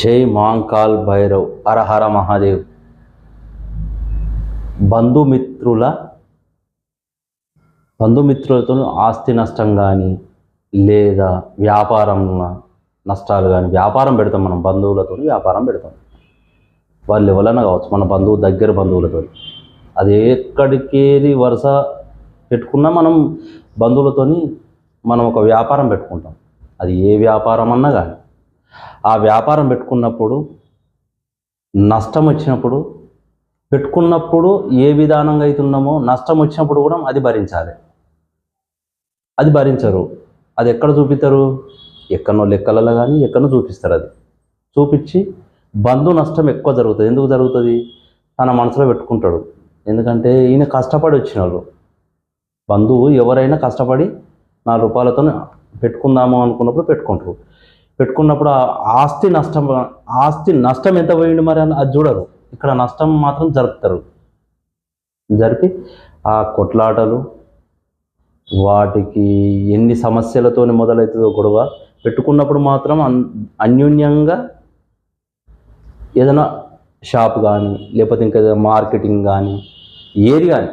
జై మాంకాల్ భైరవ్, హర హర మహాదేవ్. బంధుమిత్రులతో ఆస్తి నష్టం కానీ లేదా వ్యాపారం నష్టాలు కానీ, వ్యాపారం పెడతాం మనం, బంధువులతో వ్యాపారం పెడతాం. వాళ్ళు ఎవరైనా కావచ్చు, మన దగ్గర బంధువులతో. అది ఎక్కడికేది వరుస పెట్టుకున్నా మనం బంధువులతోని మనం ఒక వ్యాపారం పెట్టుకుంటాం. అది ఏ వ్యాపారం అన్నా కానీ ఆ వ్యాపారం పెట్టుకున్నప్పుడు నష్టం వచ్చినప్పుడు, పెట్టుకున్నప్పుడు ఏ విధానంగా అవుతున్నామో నష్టం వచ్చినప్పుడు కూడా అది భరించాలి. అది భరించరు. అది ఎక్కడ చూపిస్తారు? ఎక్కడనో లెక్కలలో కానీ ఎక్కడనో చూపిస్తారు. అది చూపించి బంధు నష్టం ఎక్కువ జరుగుతుంది. ఎందుకు జరుగుతుంది? తన మనసులో పెట్టుకుంటాడు. ఎందుకంటే ఈయన కష్టపడి వచ్చినాడు. బంధువు ఎవరైనా కష్టపడి 4 రూపాయలతో పెట్టుకుందాము అనుకున్నప్పుడు పెట్టుకున్నప్పుడు ఆస్తి నష్టం ఎంత పోయింది మరి అని అది చూడరు. ఇక్కడ నష్టం మాత్రం జరుపుతారు. జరిపి ఆ కొట్లాటలు, వాటికి ఎన్ని సమస్యలతో మొదలవుతుందో గొడవ, పెట్టుకున్నప్పుడు మాత్రం అన్యోన్యంగా ఏదైనా షాప్ కానీ లేకపోతే ఇంకా మార్కెటింగ్ కానీ ఏది కానీ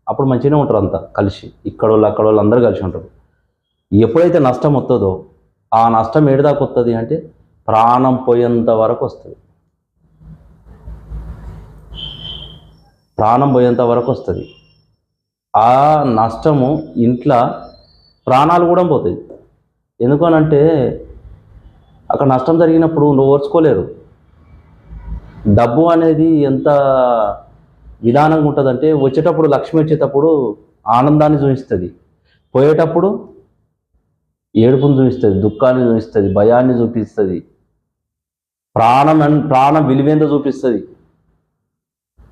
అప్పుడు మంచిగానే ఉంటారు. అంతా కలిసి ఇక్కడ వాళ్ళు అక్కడ వాళ్ళు అందరూ కలిసి ఉంటారు. ఎప్పుడైతే నష్టం వస్తుందో ఆ నష్టం ఏడుదాకా వస్తుంది అంటే ప్రాణం పోయేంత వరకు వస్తుంది. ప్రాణం పోయేంత వరకు వస్తుంది. ఆ నష్టము ఇంట్లో ప్రాణాలు కూడా పోతాయి. ఎందుకనంటే అక్కడ నష్టం జరిగినప్పుడు నువ్వు ఓర్చుకోలేరు. డబ్బు అనేది ఎంత విధానంగా ఉంటుందంటే, వచ్చేటప్పుడు లక్ష్మి వచ్చేటప్పుడు ఆనందాన్ని చూపిస్తుంది, పోయేటప్పుడు ఏడుపును చూపిస్తుంది, దుఃఖాన్ని చూపిస్తుంది, భయాన్ని చూపిస్తుంది, ప్రాణం విలువేందో చూపిస్తుంది.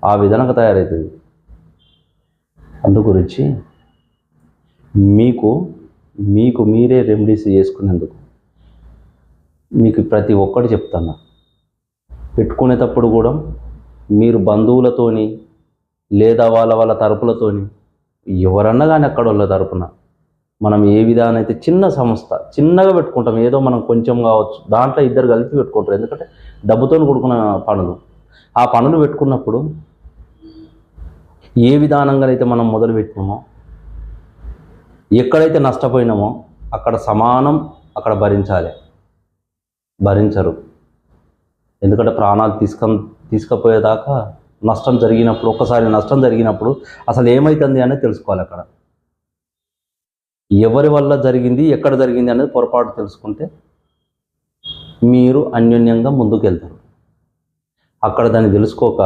ఆ విధానంగా తయారవుతుంది. అందు గురించి మీకు మీరే రెమెడీస్ చేసుకునేందుకు మీకు ప్రతి ఒక్కటి చెప్తున్నా. పెట్టుకునేటప్పుడు కూడా మీరు బంధువులతోని లేదా వాళ్ళ తరపులతోని ఎవరన్నా కానీ అక్కడ వాళ్ళ తరపున మనం ఏ విధానం అయితే చిన్న సంస్థ చిన్నగా పెట్టుకుంటాం, ఏదో మనం కొంచెం కావచ్చు, దాంట్లో ఇద్దరు కలిపి పెట్టుకుంటారు. ఎందుకంటే డబ్బుతో కూడుకున్న పనులు. ఆ పనులు పెట్టుకున్నప్పుడు ఏ విధానంగా అయితే మనం మొదలుపెట్టినామో, ఎక్కడైతే నష్టపోయినామో అక్కడ సమానం అక్కడ భరించరు. ఎందుకంటే ప్రాణాలు తీసుకుపోయేదాకా నష్టం జరిగినప్పుడు, ఒక్కసారి నష్టం జరిగినప్పుడు అసలు ఏమవుతుంది అనేది తెలుసుకోవాలి. అక్కడ ఎవరి వల్ల జరిగింది, ఎక్కడ జరిగింది అనేది పొరపాటు తెలుసుకుంటే మీరు అన్యోన్యంగా ముందుకు వెళ్తారు. అక్కడ దాన్ని తెలుసుకోక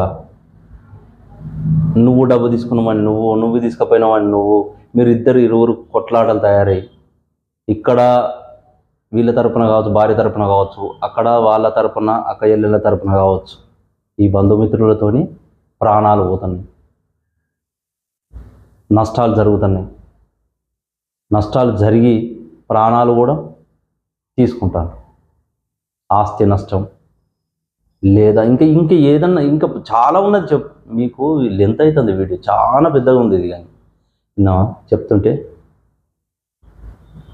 నువ్వు డబ్బు తీసుకున్నావని నువ్వు తీసుకుపోయినావని మీరు ఇరువురు కొట్లాటలు తయారై, ఇక్కడ వీళ్ళ తరపున కావచ్చు, భార్య తరపున కావచ్చు, అక్కడ వాళ్ళ తరపున అక్క చెల్లెళ్ళ తరపున కావచ్చు, ఈ బంధుమిత్రులతోని ప్రాణాలు పోతున్నాయి, నష్టాలు జరుగుతున్నాయి. నష్టాలు జరిగి ప్రాణాలు కూడా తీసుకుంటాను. ఆస్తి నష్టం లేదా ఇంకా ఏదన్నా ఇంకా చాలా ఉన్నది. మీకు లెంత్ అవుతుంది వీడియో, చాలా పెద్దగా ఉంది ఇది. కానీ చెప్తుంటే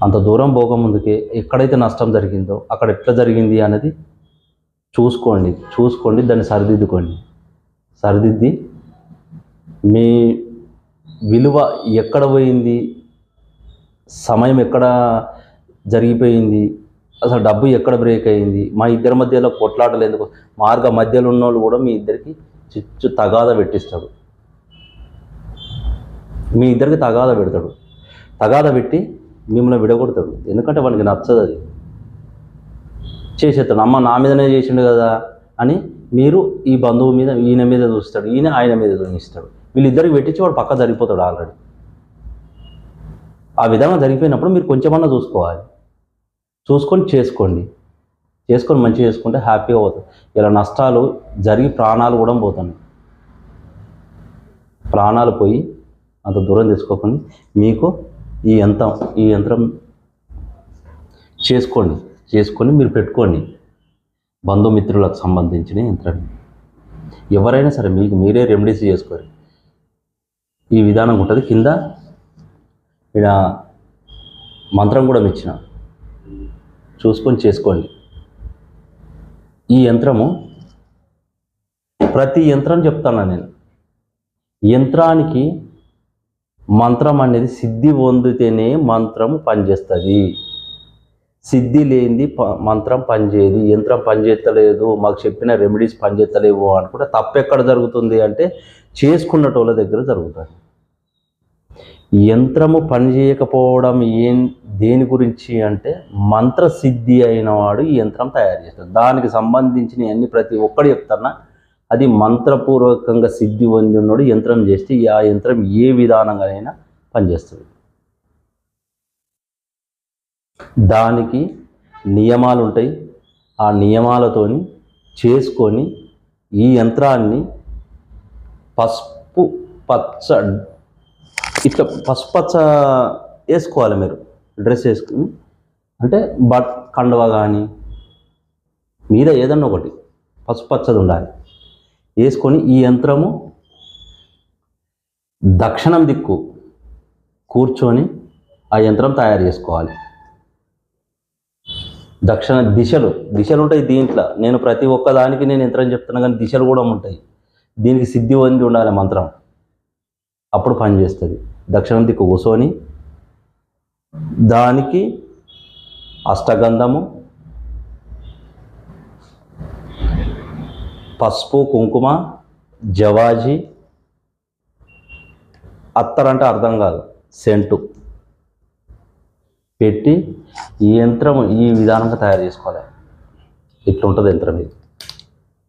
అంత దూరం పోకముందుకే ఎక్కడైతే నష్టం జరిగిందో అక్కడ ఎట్లా జరిగింది అనేది చూసుకోండి, దాన్ని సరిదిద్ది మీ విలువ ఎక్కడ పోయింది, సమయం ఎక్కడ జరిగిపోయింది, అసలు డబ్బు ఎక్కడ బ్రేక్ అయింది, మా ఇద్దరి మధ్యలో కొట్లాటలు ఎందుకు, మార్గ మధ్యలో ఉన్నోళ్ళు కూడా మీ ఇద్దరికి చిచ్చు తగాద పెట్టిస్తాడు. మీ ఇద్దరికి తగాద పెడతాడు. తగాద పెట్టి మిమ్మల్ని విడగొడతాడు. ఎందుకంటే వానికి నచ్చదు. అది చేసేస్తాడు. అమ్మ నా మీదనే చేసిండు కదా అని మీరు ఈ బంధువు మీద, ఈయన మీద చూస్తాడు, ఈయన ఆయన మీద చూపిస్తాడు. వీళ్ళిద్దరికి పెట్టించి వాడు పక్క జరిగిపోతాడు ఆల్రెడీ. ఆ విధంగా జరిగిపోయినప్పుడు మీరు కొంచెమన్నా చేసుకొని మంచిగా చేసుకుంటే హ్యాపీగా పోతుంది. ఇలా నష్టాలు జరిగి ప్రాణాలు కూడా పోతున్నాయి. ప్రాణాలు పోయి అంత దూరం తీసుకోకండి. మీకు ఈ యంత్రం చేసుకొని మీరు పెట్టుకోండి. బంధుమిత్రులకు సంబంధించిన యంత్రం ఎవరైనా సరే మీకు మీరే రెమెడీస్ చేసుకోండి. ఈ విధానం ఉంటుంది. కింద ఇక్కడ మంత్రం కూడా ఇచ్చిన, చూసుకొని చేసుకోండి. ఈ యంత్రము ప్రతి యంత్రం చెప్తాను నేను. యంత్రానికి మంత్రం అనేది సిద్ధి పొందితేనే మంత్రం పనిచేస్తుంది. సిద్ధి లేనిది మంత్రం పనిచేయదు. యంత్రం పనిచేస్తలేదు, మాకు చెప్పిన రెమెడీస్ పనిచేస్తలేవు అనుకుంటే తప్పెక్కడ జరుగుతుంది అంటే చేసుకున్నటోళ్ళ దగ్గర జరుగుతుంది. యంత్రము పనిచేయకపోవడం దేని గురించి అంటే మంత్రసిద్ధి అయిన వాడు ఈ యంత్రం తయారు చేస్తాడు. దానికి సంబంధించిన అన్ని ప్రతి ఒక్కడు చెప్తానా, అది మంత్రపూర్వకంగా సిద్ధి పొంది ఉన్నాడు యంత్రం చేస్తే ఆ యంత్రం ఏ విధానంగానైనా పనిచేస్తుంది. దానికి నియమాలు ఉంటాయి. ఆ నియమాలతోని చేసుకొని ఈ యంత్రాన్ని పసుపు పచ్చ ఇట్లా పసుపు పచ్చ వేసుకోవాలి. మీరు డ్రెస్ వేసుకుని అంటే కండువా కానీ మీద ఏదన్నా ఒకటి పసుపు పచ్చది ఉండాలి. వేసుకొని ఈ యంత్రము దక్షిణం దిక్కు కూర్చొని ఆ యంత్రం తయారు చేసుకోవాలి. దక్షిణ దిశలు ఉంటాయి దీంట్లో. నేను ప్రతి ఒక్కదానికి నేను యంత్రం చెప్తున్నా, కానీ దిశలు కూడా ఉంటాయి. దీనికి సిద్ధి పొంది ఉండాలి మంత్రం, అప్పుడు పనిచేస్తుంది. దక్షిణం దిక్కు కూర్చొని దానికి అష్టగంధము, పసుపు, కుంకుమ, జవాజి, అత్తరంటే అర్థం కాదు, సెంటు పెట్టి ఈ యంత్రం ఈ విధానంగా తయారు చేసుకోవాలి. ఇట్లుంటుంది యంత్రం. ఇది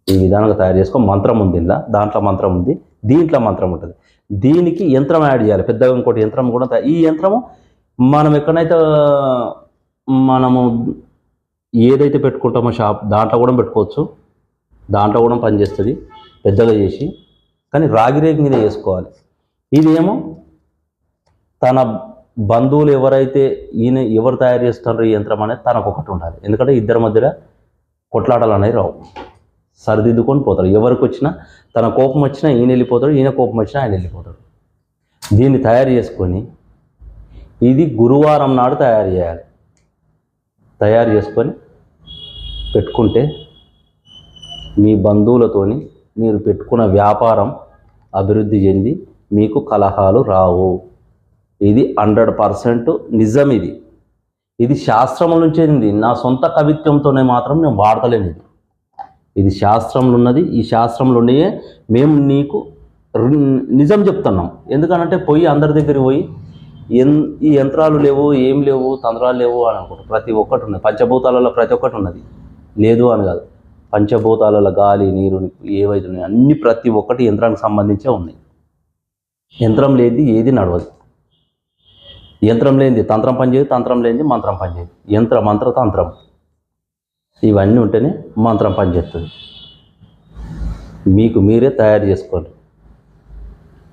ఈ విధానంగా తయారు చేసుకో. మంత్రం ఉంది ఇలా, దాంట్లో మంత్రం ఉంది, దీంట్లో మంత్రం ఉంటుంది. దీనికి యంత్రం యాడ్ చేయాలి. పెద్దగా ఇంకోటి యంత్రం కూడా. ఈ యంత్రము మనం ఎక్కడైతే మనము ఏదైతే పెట్టుకుంటామో షాప్ దాంట్లో కూడా పెట్టుకోవచ్చు. దాంట్లో కూడా పనిచేస్తుంది పెద్దగా చేసి. కానీ రాగిరేగి మీద చేసుకోవాలి. ఇదేమో తన బంధువులు ఎవరైతే ఎవరు తయారు చేస్తారో ఈ యంత్రం అనేది తనకు ఒకటి ఉండాలి. ఎందుకంటే ఇద్దరి మధ్యలో కొట్లాటలు అనేవి రావు, సరిదిద్దుకొని పోతారు. ఎవరికి వచ్చినా తన కోపం వచ్చినా ఈయన వెళ్ళిపోతాడు, ఈయన కోపం వచ్చినా ఆయన వెళ్ళిపోతాడు. దీన్ని తయారు చేసుకొని ఇది గురువారం నాడు తయారు చేయాలి. తయారు చేసుకొని పెట్టుకుంటే మీ బంధువులతోని మీరు పెట్టుకున్న వ్యాపారం అభివృద్ధి చెంది మీకు కలహాలు రావు. ఇది 100% నిజం. ఇది శాస్త్రం నుంచి ఉంది. నా సొంత కవిత్వంతోనే మాత్రం నేను వాడతలేను. ఇది శాస్త్రంలో ఉన్నది. ఈ శాస్త్రంలో ఉన్నాయే మేము నీకు నిజం చెప్తున్నాం. ఎందుకనంటే అందరి దగ్గరికి పోయి ఈ యంత్రాలు లేవు, ఏం లేవు, తంత్రాలు లేవు అని అనుకుంటారు. ప్రతి ఒక్కటి ఉన్నది. పంచభూతాలలో ప్రతి ఒక్కటి ఉన్నది, లేదు అని కాదు. పంచభూతాలలో గాలి, నీరు, ఏవైతే ఉన్నాయి అన్ని ప్రతి ఒక్కటి యంత్రానికి సంబంధించే ఉన్నాయి. యంత్రం లేనిది ఏది నడవదు. యంత్రం లేనిది తంత్రం పనిచేయదు, తంత్రం లేనిది మంత్రం పనిచేయదు. మంత్ర తంత్రం ఇవన్నీ ఉంటేనే మంత్రం పనిచేస్తుంది. మీకు మీరే తయారు చేసుకోండి.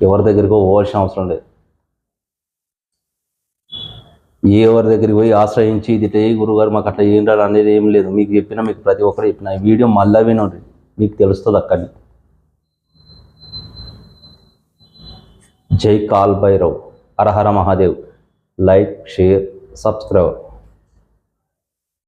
ఎవరి దగ్గరికి పోవాల్సిన అవసరం లేదు. ఎవరి దగ్గరికి పోయి ఆశ్రయించి ఇది గురుగారు మాకు అట్లా ఏం రాదు అనేది ఏం లేదు. మీకు చెప్పినా, మీకు ప్రతి ఒక్కరు చెప్పిన ఈ వీడియో మళ్ళా వినండి, మీకు తెలుస్తుంది అక్కడిని. జై Kal Bhairav, Har Har Mahadev. Like, share, subscribe.